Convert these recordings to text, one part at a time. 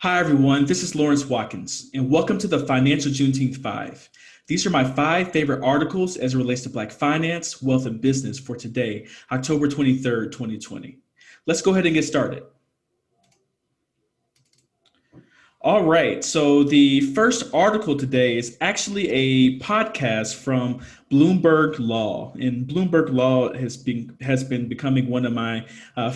Hi, everyone. This is Lawrence Watkins, and welcome to the Financial Juneteenth 5. These are my 5 favorite articles as it relates to Black finance, wealth, and business for today, October 23rd, 2020. Let's go ahead and get started. All right. So the first article today is actually a podcast from Bloomberg Law, and Bloomberg Law has been becoming one of my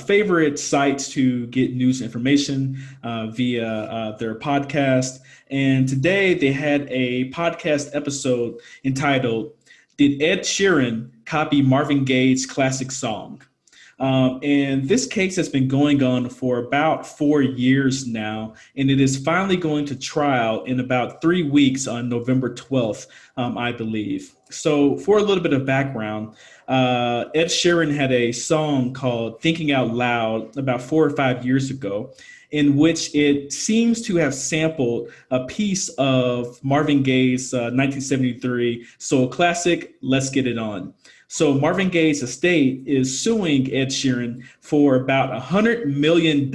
favorite sites to get news information via their podcast. And today they had a podcast episode entitled "Did Ed Sheeran Copy Marvin Gaye's Classic Song?" And this case has been going on for about 4 years now, and it is finally going to trial in about 3 weeks on November 12th, I believe. So, for a little bit of background, Ed Sheeran had a song called Thinking Out Loud about 4 or 5 years ago, in which it seems to have sampled a piece of Marvin Gaye's 1973 soul classic, Let's Get It On. So Marvin Gaye's estate is suing Ed Sheeran for about $100 million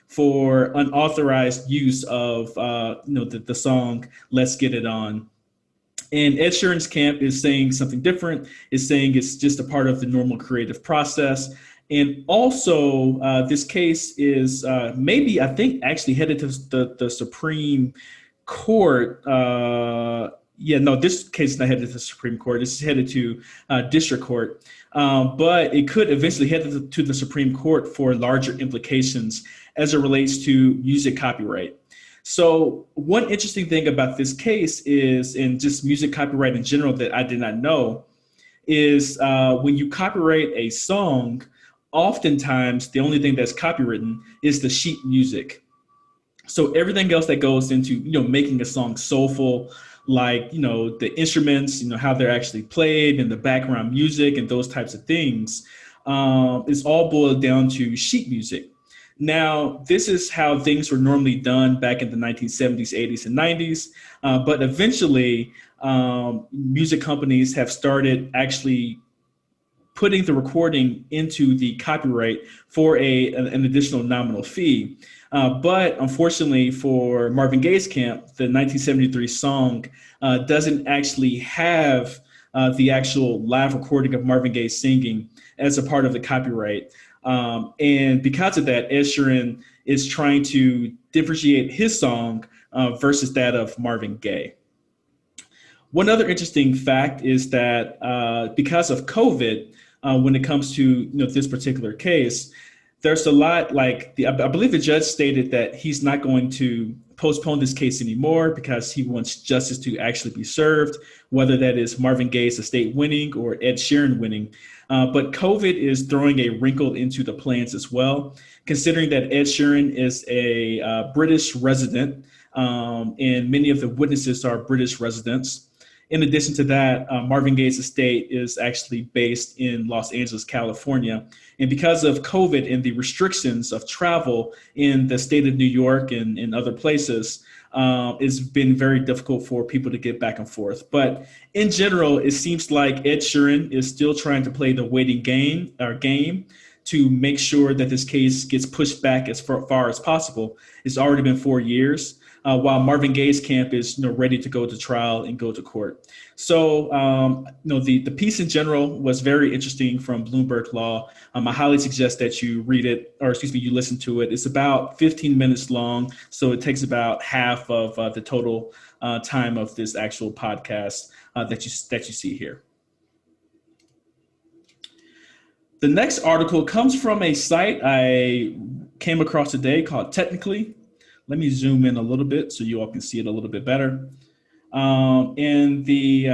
for unauthorized use of the song "Let's Get It On." And Ed Sheeran's camp is saying something different. Is saying it's just a part of the normal creative process. And also, this case is maybe, I think, actually headed to the Supreme Court. This case is not headed to the Supreme Court. This is headed to district court. But it could eventually head to the Supreme Court for larger implications as it relates to music copyright. So one interesting thing about this case is, in just music copyright in general that I did not know, is when you copyright a song, oftentimes the only thing that's copywritten is the sheet music. So everything else that goes into, making a song soulful, like, the instruments, how they're actually played and the background music and those types of things, is all boiled down to sheet music. Now, this is how things were normally done back in the 1970s, 80s, and 90s. But eventually, music companies have started actually putting the recording into the copyright for an additional nominal fee. But unfortunately for Marvin Gaye's camp, the 1973 song doesn't actually have the actual live recording of Marvin Gaye singing as a part of the copyright. And because of that, Ed Sheeran is trying to differentiate his song versus that of Marvin Gaye. One other interesting fact is that because of COVID, when it comes to this particular case, there's a lot I believe the judge stated that he's not going to postpone this case anymore because he wants justice to actually be served, whether that is Marvin Gaye's estate winning or Ed Sheeran winning. But COVID is throwing a wrinkle into the plans as well, considering that Ed Sheeran is a British resident, and many of the witnesses are British residents. In addition to that, Marvin Gaye's estate is actually based in Los Angeles, California. And because of COVID and the restrictions of travel in the state of New York and in other places, it's been very difficult for people to get back and forth. But in general, it seems like Ed Sheeran is still trying to play the waiting game to make sure that this case gets pushed back as far as possible. It's already been 4 years. While Marvin Gaye's camp is ready to go to trial and go to court. So the piece in general was very interesting from Bloomberg Law. I highly suggest that you read it, or you listen to it. It's about 15 minutes long, so it takes about half of the total time of this actual podcast that you see here. The next article comes from a site I came across today called Technically. Let me zoom in a little bit so you all can see it a little bit better. And the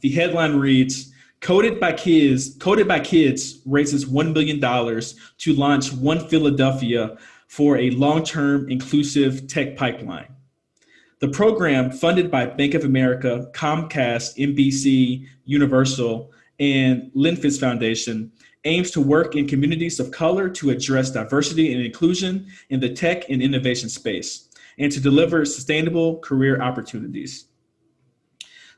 headline reads, Coded by Kids raises $1 billion to launch One Philadelphia for a long-term inclusive tech pipeline. The program, funded by Bank of America, Comcast, NBC, Universal, and Linfitz Foundation, aims to work in communities of color to address diversity and inclusion in the tech and innovation space, and to deliver sustainable career opportunities.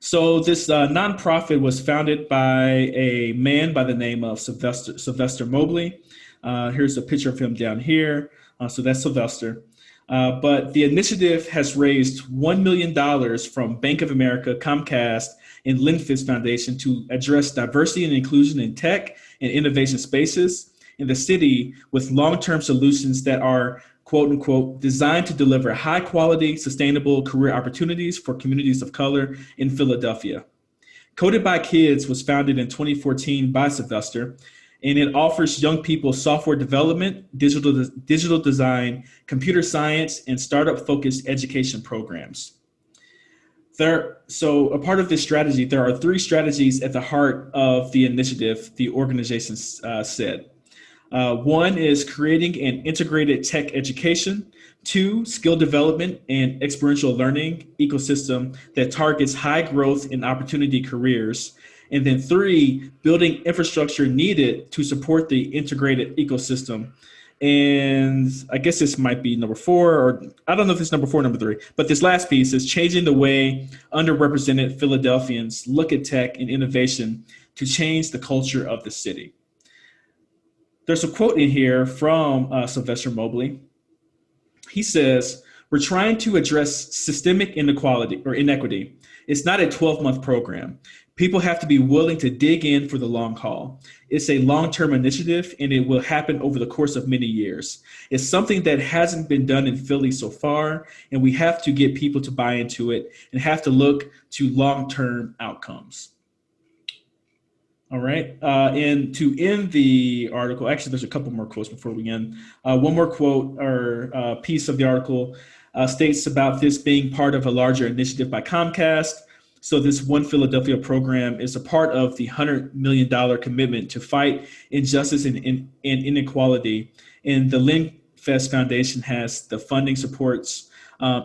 So this nonprofit was founded by a man by the name of Sylvester Mobley. Here's a picture of him down here. So that's Sylvester. But the initiative has raised $1 million dollars from Bank of America, Comcast, and Linfist Foundation to address diversity and inclusion in tech and innovation spaces in the city with long-term solutions that are quote unquote designed to deliver high quality, sustainable career opportunities for communities of color in Philadelphia. Coded by Kids was founded in 2014 by Sylvester, and it offers young people software development, digital design, computer science, and startup focused education programs. So, a part of this strategy, there are three strategies at the heart of the initiative, the organization said. One is creating an integrated tech education. Two, skill development and experiential learning ecosystem that targets high growth and opportunity careers. And then three, building infrastructure needed to support the integrated ecosystem. And I guess this might be number four, or I don't know if it's number four or number three, but this last piece is changing the way underrepresented Philadelphians look at tech and innovation to change the culture of the city. There's a quote in here from Sylvester Mobley. He says, "We're trying to address systemic inequality or inequity. It's not a 12-month program. People have to be willing to dig in for the long haul. It's a long-term initiative, and it will happen over the course of many years. It's something that hasn't been done in Philly so far, and we have to get people to buy into it and have to look to long-term outcomes." All right. And to end the article, actually, there's a couple more quotes before we end. One more quote or piece of the article states about this being part of a larger initiative by Comcast. So this One Philadelphia program is a part of the $100 million commitment to fight injustice and inequality. And the Linfest Foundation has the funding supports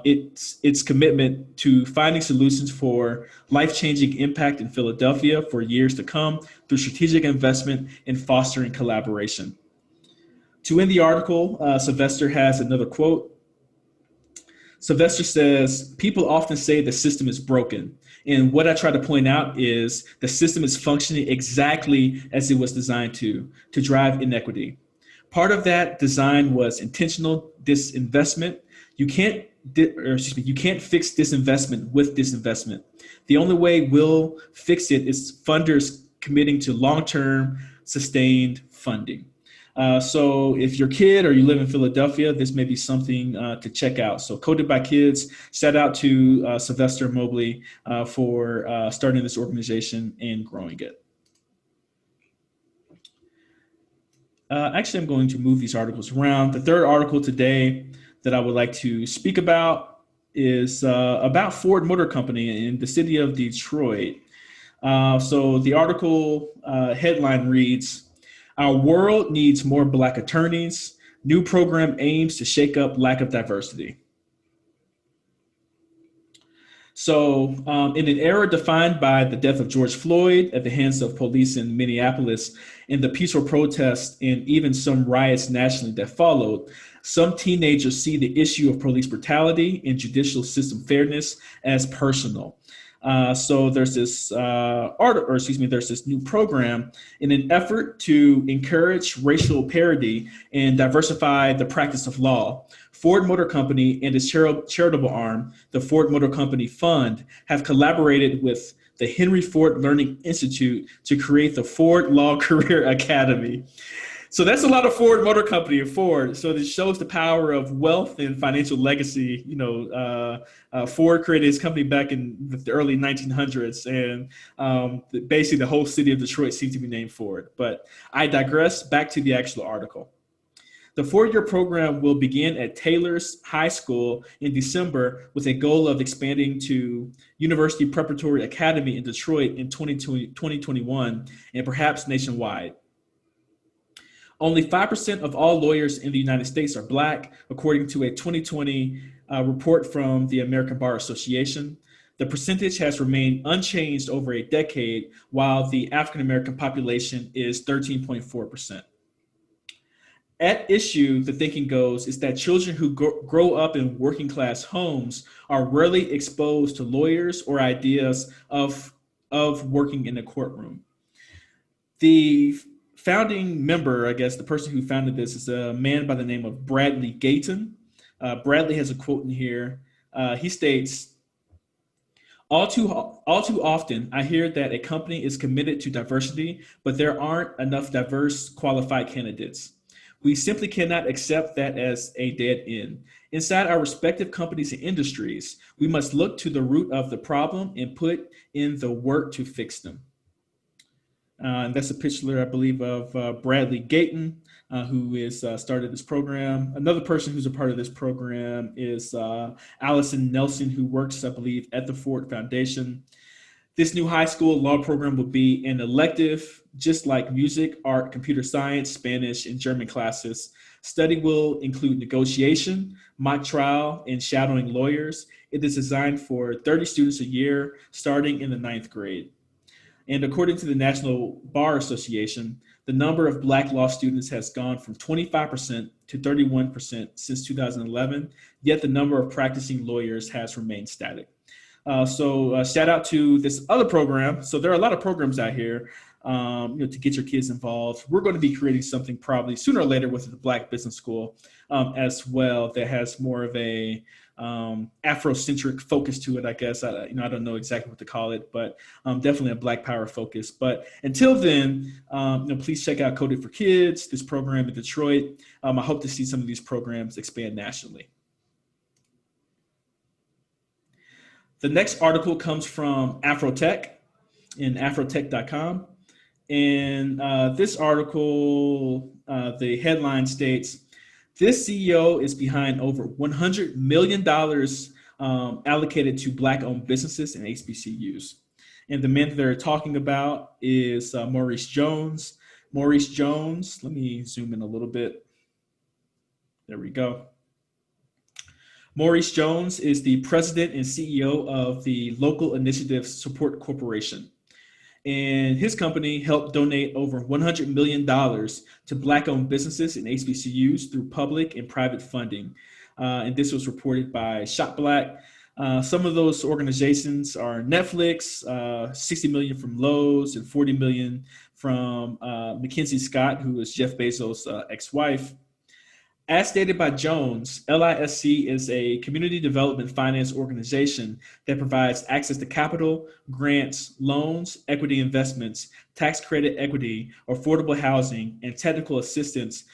its commitment to finding solutions for life-changing impact in Philadelphia for years to come through strategic investment and fostering collaboration. To end the article, Sylvester has another quote. Sylvester says, "People often say the system is broken. And what I try to point out is the system is functioning exactly as it was designed to drive inequity. Part of that design was intentional disinvestment. You can't you can't fix disinvestment with disinvestment. The only way we'll fix it is funders committing to long-term sustained funding." So if you're a kid or you live in Philadelphia, this may be something to check out. So Coded by Kids, shout out to Sylvester Mobley for starting this organization and growing it. Actually, I'm going to move these articles around. The third article today that I would like to speak about is about Ford Motor Company in the city of Detroit. So the article headline reads, "Our world needs more Black attorneys. New program aims to shake up lack of diversity." So, in an era defined by the death of George Floyd at the hands of police in Minneapolis and the peaceful protests and even some riots nationally that followed, some teenagers see the issue of police brutality and judicial system fairness as personal. So there's this there's this new program in an effort to encourage racial parity and diversify the practice of law. Ford Motor Company and its charitable arm, the Ford Motor Company Fund, have collaborated with the Henry Ford Learning Institute to create the Ford Law Career Academy. So that's a lot of Ford Motor Company and Ford. So this shows the power of wealth and financial legacy. Ford created his company back in the early 1900s, and basically the whole city of Detroit seems to be named Ford. But I digress. Back to the actual article. The four-year program will begin at Taylor's High School in December with a goal of expanding to University Preparatory Academy in Detroit in 2021 and perhaps nationwide. Only 5% of all lawyers in the United States are Black, according to a 2020 report from the American Bar Association. The percentage has remained unchanged over a decade, while the African American population is 13.4%. At issue, the thinking goes, is that children who grow up in working class homes are rarely exposed to lawyers or ideas of working in a courtroom. The founding member, I guess the person who founded this, is a man by the name of Bradley Gayton. Bradley has a quote in here. He states, all too often, I hear that a company is committed to diversity, but there aren't enough diverse, qualified candidates. We simply cannot accept that as a dead end. Inside our respective companies and industries, we must look to the root of the problem and put in the work to fix them. And that's a picture, I believe, of Bradley Gayton, who is started this program. Another person who's a part of this program is Allison Nelson, who works, I believe, at the Ford Foundation. This new high school law program will be an elective, just like music, art, computer science, Spanish, and German classes. Study will include negotiation, mock trial, and shadowing lawyers. It is designed for 30 students a year, starting in the ninth grade. And according to the National Bar Association, the number of Black law students has gone from 25% to 31% since 2011, yet the number of practicing lawyers has remained static. So shout out to this other program. So there are a lot of programs out here, to get your kids involved. We're going to be creating something probably sooner or later with the Black Business School as well that has more of a Afrocentric focus to it, I guess. I don't know exactly what to call it, but definitely a Black Power focus. But until then, please check out Coded for Kids, this program in Detroit. I hope to see some of these programs expand nationally. The next article comes from Afrotech in afrotech.com. And this article, the headline states, this CEO is behind over $100 million allocated to Black-owned businesses and HBCUs. And the man that they're talking about is Maurice Jones. Maurice Jones, let me zoom in a little bit. There we go. Maurice Jones is the president and CEO of the Local Initiative Support Corporation. And his company helped donate over $100 million to Black-owned businesses and HBCUs through public and private funding. And this was reported by Shot Black. Some of those organizations are Netflix, $60 million from Lowe's, and $40 million from Mackenzie Scott, who is Jeff Bezos' ex-wife. As stated by Jones, LISC is a community development finance organization that provides access to capital, grants, loans, equity investments, tax credit equity, affordable housing, and technical assistance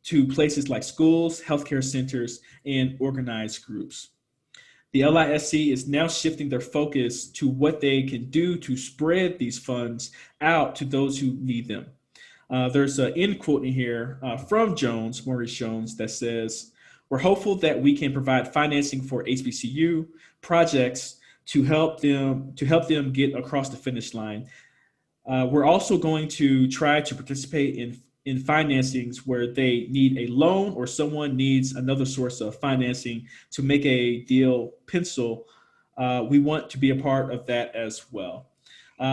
to places like schools, healthcare centers, and organized groups. The LISC is now shifting their focus to what they can do to spread these funds out to those who need them. There's an end quote in here from Jones, Maurice Jones, that says, we're hopeful that we can provide financing for HBCU projects to help them get across the finish line. We're also going to try to participate in financings where they need a loan or someone needs another source of financing to make a deal pencil. We want to be a part of that as well.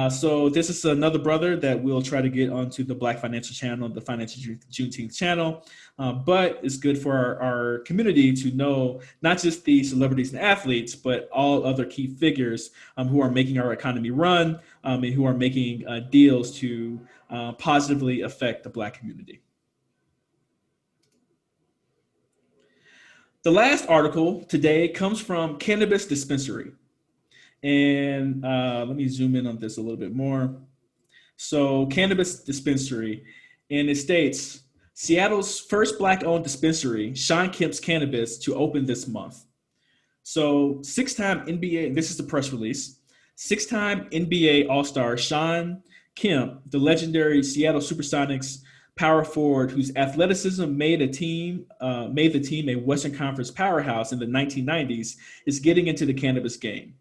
So this is another brother that we'll try to get onto the Black Financial Channel, the Financial Juneteenth channel. But it's good for our community to know not just the celebrities and athletes, but all other key figures who are making our economy run and who are making deals to positively affect the Black community. The last article today comes from Cannabis Dispensary. And let me zoom in on this a little bit more. So Cannabis Dispensary, and it states, Seattle's first Black-owned dispensary, Shawn Kemp's Cannabis, to open this month. So six-time NBA, this is the press release, six-time NBA All-Star Shawn Kemp, the legendary Seattle Supersonics power forward whose athleticism made the team a Western Conference powerhouse in the 1990s, is getting into the cannabis game.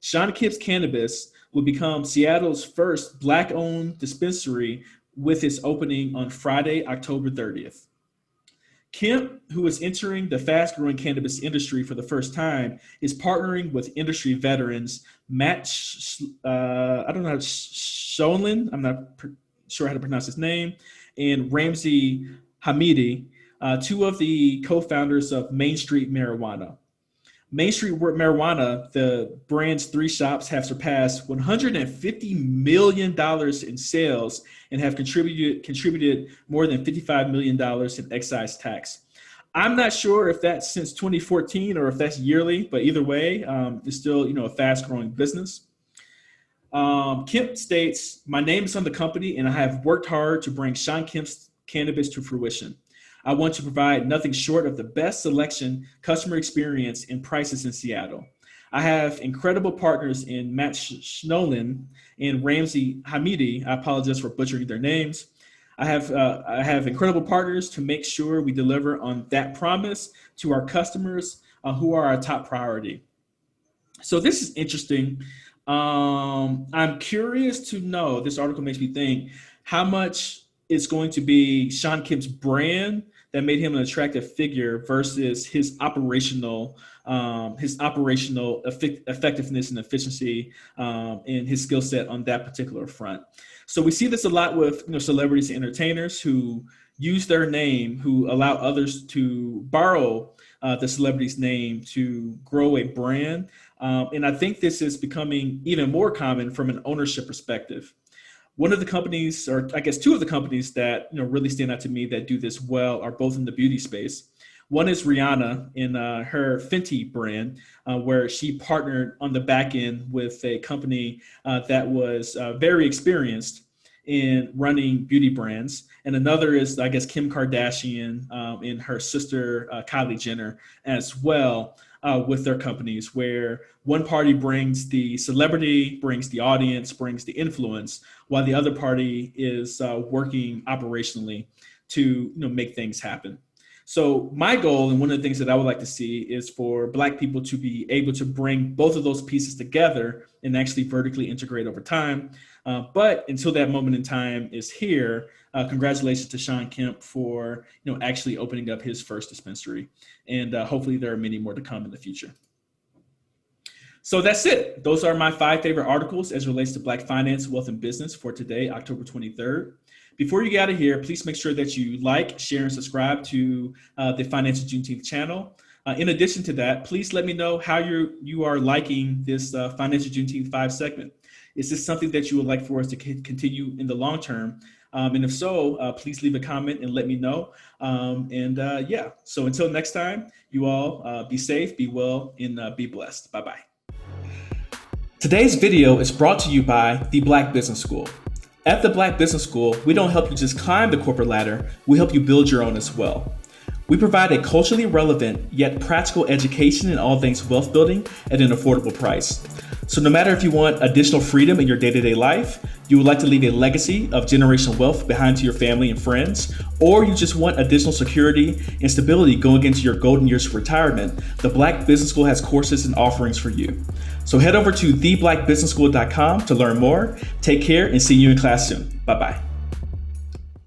Shawn Kemp's Cannabis will become Seattle's first Black-owned dispensary with its opening on Friday, October 30th. Kemp, who is entering the fast-growing cannabis industry for the first time, is partnering with industry veterans Matt Sholin, I'm not sure how to pronounce his name, and Ramsey Hamidi, two of the co-founders of Main Street Marijuana. Main Street Marijuana, the brand's three shops, have surpassed $150 million in sales and have contributed more than $55 million in excise tax. I'm not sure if that's since 2014 or if that's yearly, but either way, it's still a fast growing business. Kemp states, "My name is on the company, and I have worked hard to bring Shawn Kemp's cannabis to fruition. I want to provide nothing short of the best selection, customer experience, and prices in Seattle. I have incredible partners in Matt Schnolin and Ramsey Hamidi. I apologize for butchering their names. I have incredible partners to make sure we deliver on that promise to our customers, who are our top priority." So this is interesting. I'm curious to know. This article makes me think how much it's going to be Shawn Kemp's brand that made him an attractive figure versus his operational effectiveness and efficiency, and his skill set on that particular front. So we see this a lot with celebrities and entertainers who use their name, who allow others to borrow the celebrity's name to grow a brand. And I think this is becoming even more common from an ownership perspective. One of the companies, or I guess two of the companies that really stand out to me that do this well, are both in the beauty space. One is Rihanna in her Fenty brand, where she partnered on the back end with a company that was very experienced in running beauty brands. And another is, I guess, Kim Kardashian and her sister Kylie Jenner as well, with their companies, where one party brings the celebrity, brings the audience, brings the influence, while the other party is working operationally to make things happen. So my goal, and one of the things that I would like to see, is for Black people to be able to bring both of those pieces together and actually vertically integrate over time. But until that moment in time is here, congratulations to Shawn Kemp for actually opening up his first dispensary, and hopefully there are many more to come in the future. So that's it. Those are my 5 favorite articles as it relates to Black finance, wealth, and business for today, October 23rd. Before you get out of here, please make sure that you like, share, and subscribe to the Financial Juneteenth channel. In addition to that, please let me know how you are liking this Financial Juneteenth 5 segment. Is this something that you would like for us to continue in the long term? And if so, please leave a comment and let me know. So until next time, you all be safe, be well, and be blessed. Bye-bye. Today's video is brought to you by the Black Business School. At the Black Business School, we don't help you just climb the corporate ladder, we help you build your own as well. We provide a culturally relevant yet practical education in all things wealth building at an affordable price. So no matter if you want additional freedom in your day-to-day life, you would like to leave a legacy of generational wealth behind to your family and friends, or you just want additional security and stability going into your golden years of retirement, the Black Business School has courses and offerings for you. So head over to theblackbusinessschool.com to learn more. Take care and see you in class soon. Bye-bye.